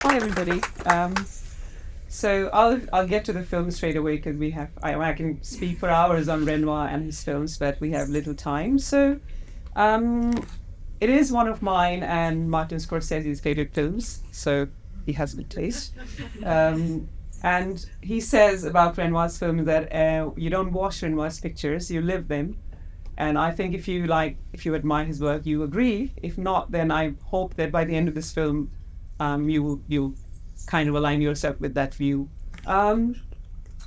Hi everybody. So I'll get to the film straight away because I can speak for hours on Renoir and his films, but we have little time. Um, it is one of mine and Martin Scorsese's favorite films, so he has good taste. Um, and he says about Renoir's films that you don't watch Renoir's pictures, you live them. And I think if you admire his work, you agree. If not, then I hope that by the end of this film, you kind of align yourself with that view. Um,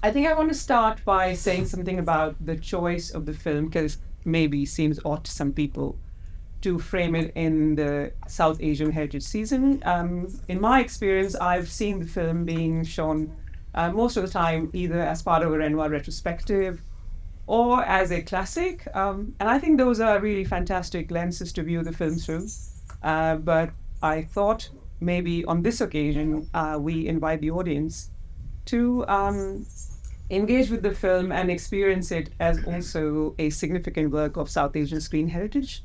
I think I want to start by saying something about the choice of the film because maybe seems odd to some people to frame it in the South Asian Heritage Season. In my experience, I've seen the film being shown most of the time either as part of a Renoir retrospective or as a classic. And I think those are really fantastic lenses to view the film through. But I thought maybe on this occasion, we invite the audience to engage with the film and experience it as also a significant work of South Asian screen heritage.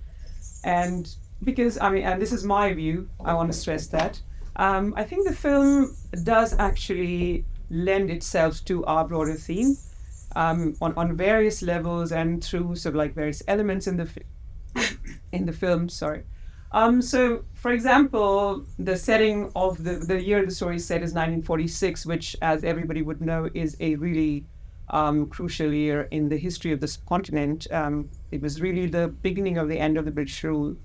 And because, I mean, and this is my view, I want to stress that. I think the film does actually lend itself to our broader theme on various levels and through sort of like various elements in the film. Sorry. So, for example, the setting of the year the story is set is 1946, which, as everybody would know, is a really crucial year in the history of this continent. It was really the beginning of the end of the British rule.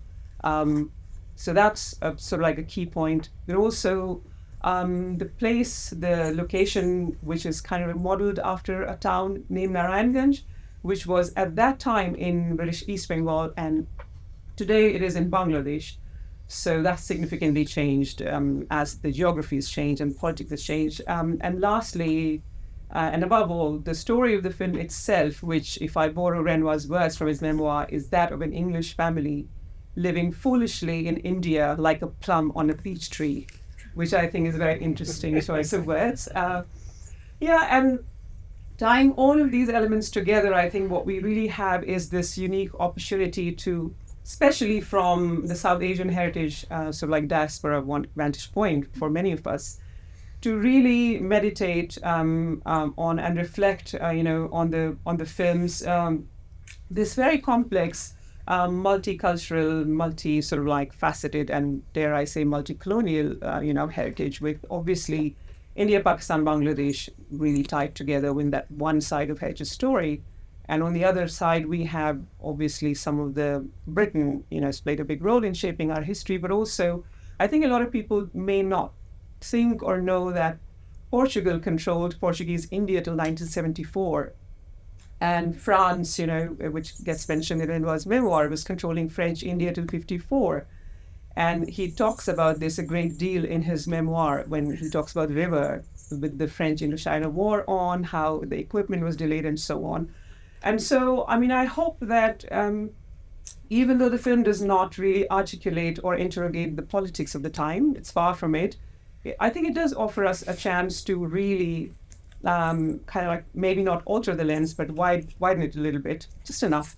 So that's sort of like a key point. But also, the place, the location, which is kind of modeled after a town named Narayanganj, which was at that time in British East Bengal, and today it is in Bangladesh. So that's significantly changed as the geography has changed and politics has changed. And lastly, and above all, the story of the film itself, which, if I borrow Renoir's words from his memoir, is that of an English family living foolishly in India like a plum on a peach tree, which I think is a very interesting choice of words. Yeah, and tying all of these elements together, I think what we really have is this unique opportunity to, especially from the South Asian heritage, sort of like diaspora vantage point for many of us, to really meditate on and reflect, on the films, this very complex, multicultural, multi sort of like faceted, and dare I say, multi-colonial, heritage with obviously India, Pakistan, Bangladesh really tied together with that one side of heritage story. And on the other side, we have obviously some of the Britain, has played a big role in shaping our history, but also I think a lot of people may not think or know that Portugal controlled Portuguese India till 1974. And France, which gets mentioned in Renoir's memoir, was controlling French India till 54. And he talks about this a great deal in his memoir when he talks about the river with the French Indochina War on, how the equipment was delayed and so on. And so, I mean, I hope that even though the film does not really articulate or interrogate the politics of the time, it's far from it. I think it does offer us a chance to really kind of like maybe not alter the lens, but widen it a little bit, just enough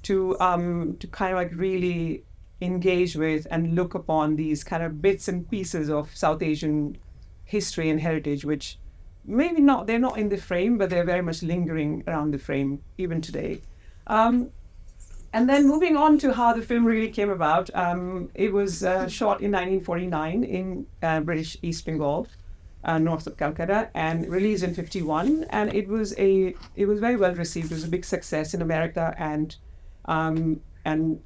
to kind of like really engage with and look upon these kind of bits and pieces of South Asian history and heritage, which maybe not they're not in the frame, but they're very much lingering around the frame even today. And then moving on to how the film really came about, it was shot in 1949 in British East Bengal, north of Calcutta, and released in 51. And it was very well received. It was a big success in America and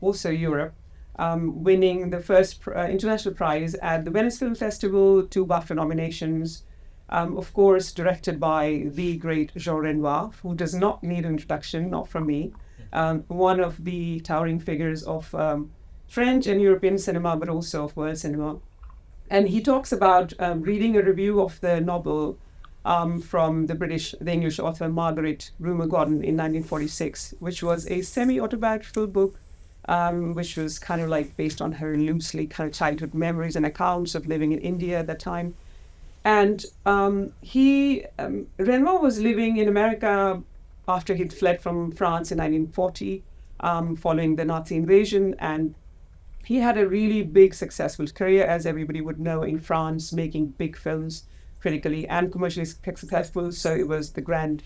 also Europe, winning the first international prize at the Venice Film Festival, 2 BAFTA nominations. Of course, directed by the great Jean Renoir, who does not need an introduction, not from me. One of the towering figures of French and European cinema, but also of world cinema. And he talks about reading a review of the novel from the English author Margaret Rumer Gordon in 1946, which was a semi-autobiographical book, which was kind of like based on her loosely kind of childhood memories and accounts of living in India at that time. And Renoir was living in America after he'd fled from France in 1940, following the Nazi invasion, and he had a really big, successful career, as everybody would know, in France, making big films, critically and commercially successful. So it was The Grand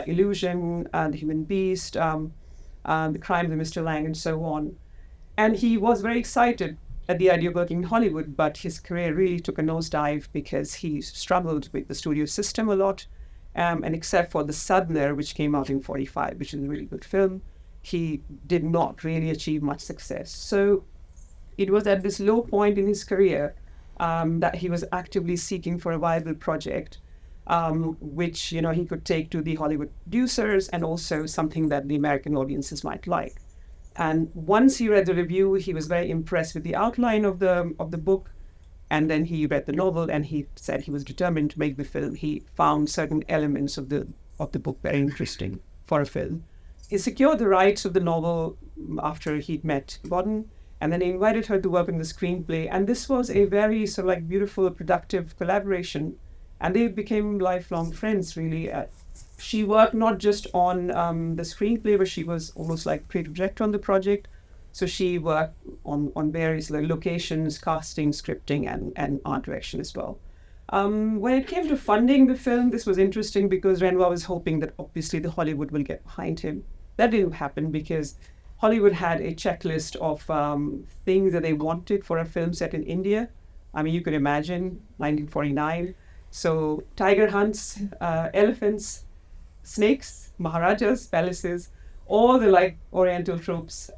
Illusion, The Human Beast, The Crimes of Mr. Lang, and so on. And he was very excited at the idea of working in Hollywood, but his career really took a nosedive because he struggled with the studio system a lot. And except for The Southerner, which came out in 1945, which is a really good film, he did not really achieve much success. So it was at this low point in his career that he was actively seeking for a viable project, which he could take to the Hollywood producers and also something that the American audiences might like. And once he read the review, he was very impressed with the outline of the book. And then he read the novel, and he said he was determined to make the film. He found certain elements of the book very interesting for a film. He secured the rights of the novel after he'd met Gordon, and then he invited her to work on the screenplay. And this was a very sort of like beautiful, productive collaboration. And they became lifelong friends, really. She worked not just on the screenplay, but she was almost like creative director on the project. So she worked on various locations, casting, scripting, and art direction as well. When it came to funding the film, this was interesting because Renoir was hoping that obviously the Hollywood will get behind him. That didn't happen because Hollywood had a checklist of things that they wanted for a film set in India. I mean, you could imagine 1949. So tiger hunts, elephants, snakes, maharajas, palaces, all the Oriental tropes.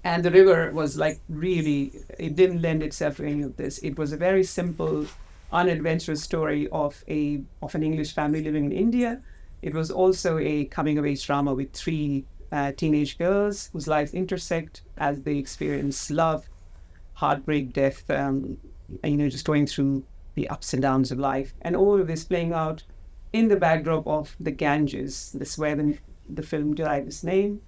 And the river was really, it didn't lend itself to any of this. It was a very simple, unadventurous story of an English family living in India. It was also a coming-of-age drama with three teenage girls whose lives intersect as they experience love, heartbreak, death, just going through the ups and downs of life. And all of this playing out in the backdrop of the Ganges. This is where the film derived its name.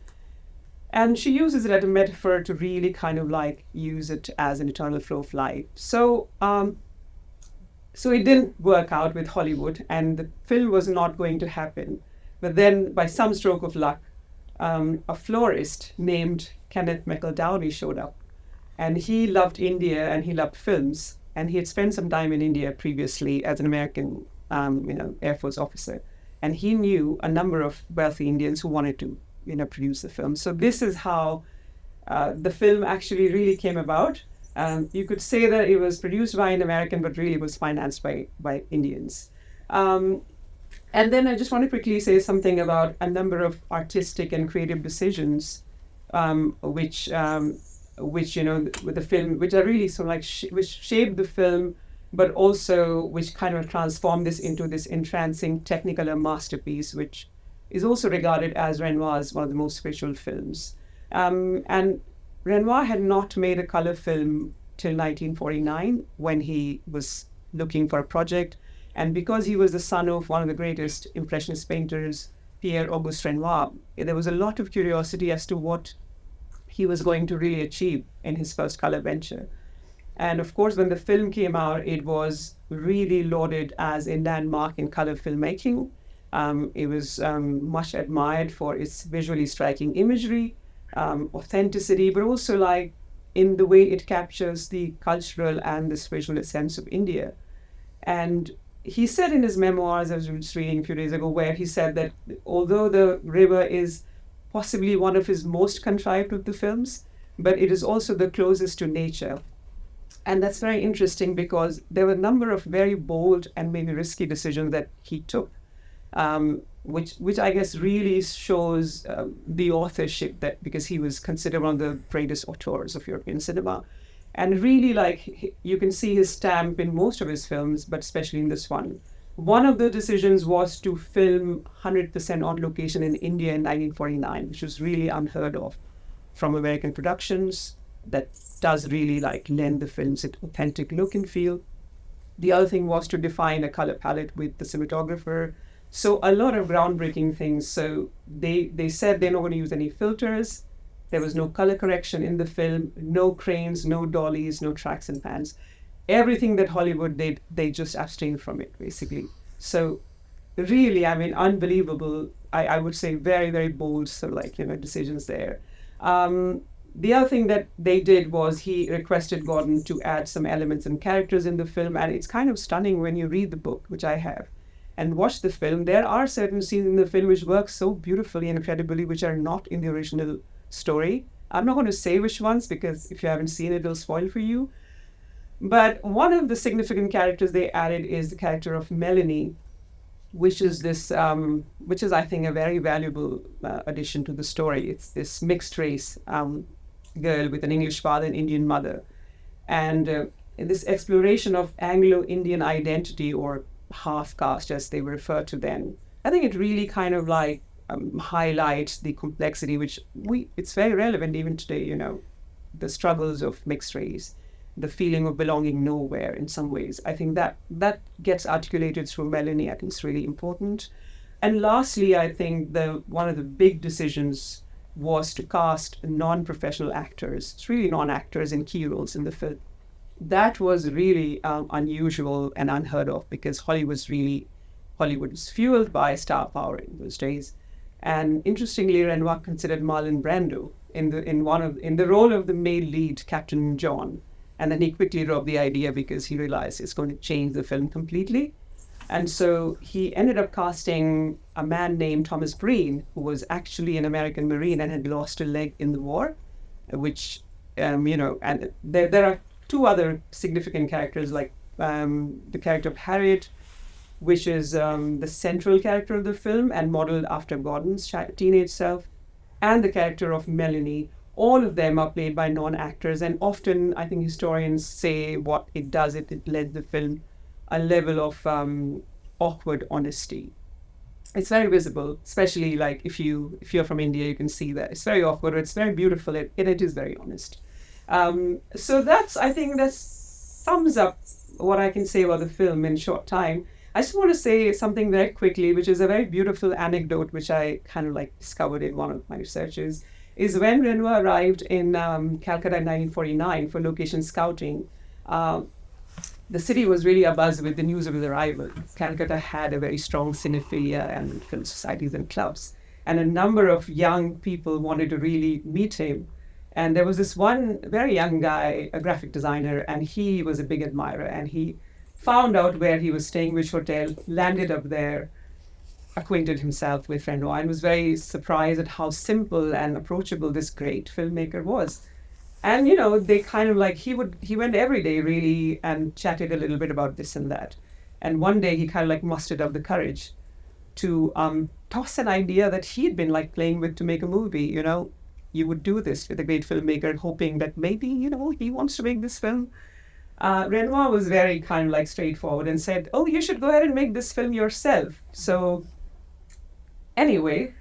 And she uses it as a metaphor to really kind of use it as an eternal flow of life. So it didn't work out with Hollywood, and the film was not going to happen. But then, by some stroke of luck, a florist named Kenneth McEldowney showed up. And he loved India and he loved films. And he had spent some time in India previously as an American Air Force officer. And he knew a number of wealthy Indians who wanted to produce the film. So this is how the film actually really came about. You could say that it was produced by an American, but really it was financed by Indians. And then I just want to quickly say something about a number of artistic and creative decisions, which with the film, which are really sort of which shaped the film, but also which kind of transformed this into this entrancing technicolor masterpiece, which is also regarded as Renoir's one of the most spiritual films. And Renoir had not made a color film till 1949 when he was looking for a project. And because he was the son of one of the greatest Impressionist painters, Pierre-Auguste Renoir, there was a lot of curiosity as to what he was going to really achieve in his first color venture. And of course, when the film came out, it was really lauded as a landmark in color filmmaking. It was much admired for its visually striking imagery, authenticity, but also in the way it captures the cultural and the spiritual sense of India. And he said in his memoirs, I was just reading a few days ago, where he said that although the river is possibly one of his most contrived of the films, but it is also the closest to nature. And that's very interesting because there were a number of very bold and maybe risky decisions that he took, which I guess really shows the authorship, that because he was considered one of the greatest auteurs of European cinema. And really, you can see his stamp in most of his films, but especially in this one. One of the decisions was to film 100% on location in India in 1949, which was really unheard of from American productions. That does really lend the films an authentic look and feel. The other thing was to define a color palette with the cinematographer. So a lot of groundbreaking things. So they said they're not going to use any filters. There was no color correction in the film, no cranes, no dollies, no tracks and pans. Everything that Hollywood did, they just abstained from it, basically. So really, I mean, unbelievable, I would say very, very bold sort of decisions there. The other thing that they did was he requested Gordon to add some elements and characters in the film, and it's kind of stunning when you read the book, which I have, and watch the film. There are certain scenes in the film which work so beautifully and incredibly, which are not in the original story. I'm not going to say which ones because if you haven't seen it, it'll spoil for you. But one of the significant characters they added is the character of Melanie, which is which is I think a very valuable addition to the story. It's this mixed race girl with an English father and Indian mother, and this exploration of Anglo-Indian identity or half caste as they were referred to then. I think it really kind of like highlights the complexity, which it's very relevant even today. The struggles of mixed race, the feeling of belonging nowhere in some ways. I think that gets articulated through Melanie. I think it's really important. And lastly, I think one of the big decisions was to cast non-professional actors, it's really non-actors in key roles in the film. That was really unusual and unheard of because Hollywood was fueled by star power in those days. And interestingly, Renoir considered Marlon Brando in the role of the male lead, Captain John. And then he quickly dropped the idea because he realized it's going to change the film completely. And so he ended up casting a man named Thomas Breen, who was actually an American Marine and had lost a leg in the war, which, and there are two other significant characters, like the character of Harriet, which is the central character of the film and modeled after Gordon's teenage self, and the character of Melanie. All of them are played by non-actors, and often I think historians say what it does, it lends the film a level of awkward honesty. It's very visible, especially like if you're from India, you can see that it's very awkward. It's very beautiful, and it is very honest. So I think that sums up what I can say about the film in short time. I just want to say something very quickly, which is a very beautiful anecdote, which I kind of like discovered in one of my researches, is when Renoir arrived in Calcutta in 1949 for location scouting. The city was really abuzz with the news of his arrival. Calcutta had a very strong cinephilia and film societies and clubs. And a number of young people wanted to really meet him. And there was this one very young guy, a graphic designer, and he was a big admirer. And he found out where he was staying, which hotel, landed up there, acquainted himself with Renoir, and was very surprised at how simple and approachable this great filmmaker was. And they kind of like he went every day really and chatted a little bit about this and that. And one day he kind of like mustered up the courage to toss an idea that he had been like playing with to make a movie. You would do this with a great filmmaker, hoping that maybe he wants to make this film. Renoir was very kind of like straightforward and said, "Oh, you should go ahead and make this film yourself." So anyway,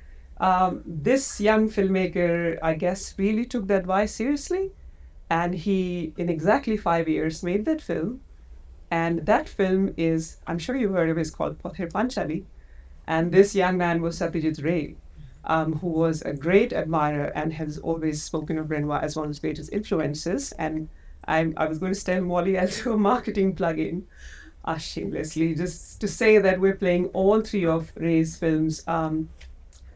this young filmmaker, I guess, really took the advice seriously. And he, in exactly 5 years, made that film. And that film is, I'm sure you've heard of it, it's called Pathir Panchali. And this young man was Satyajit Ray, who was a great admirer and has always spoken of Renoir as one of his greatest influences. And I was going to tell Molly as a marketing plug-in, shamelessly, just to say that we're playing all three of Ray's films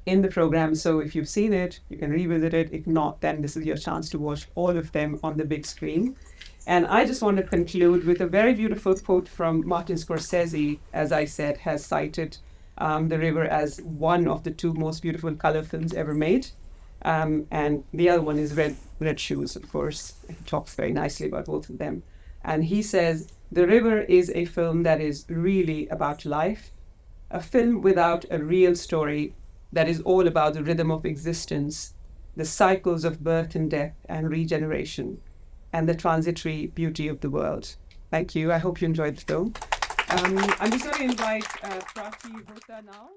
in the program. So if you've seen it, you can revisit it. If not, then this is your chance to watch all of them on the big screen. And I just want to conclude with a very beautiful quote from Martin Scorsese, as I said, has cited The River as one of the two most beautiful color films ever made. And the other one is Red Shoes, of course. He talks very nicely about both of them. And he says, The River is a film that is really about life, a film without a real story that is all about the rhythm of existence, the cycles of birth and death and regeneration, and the transitory beauty of the world. Thank you. I hope you enjoyed the film. I'm just going to invite Prachi Hota now.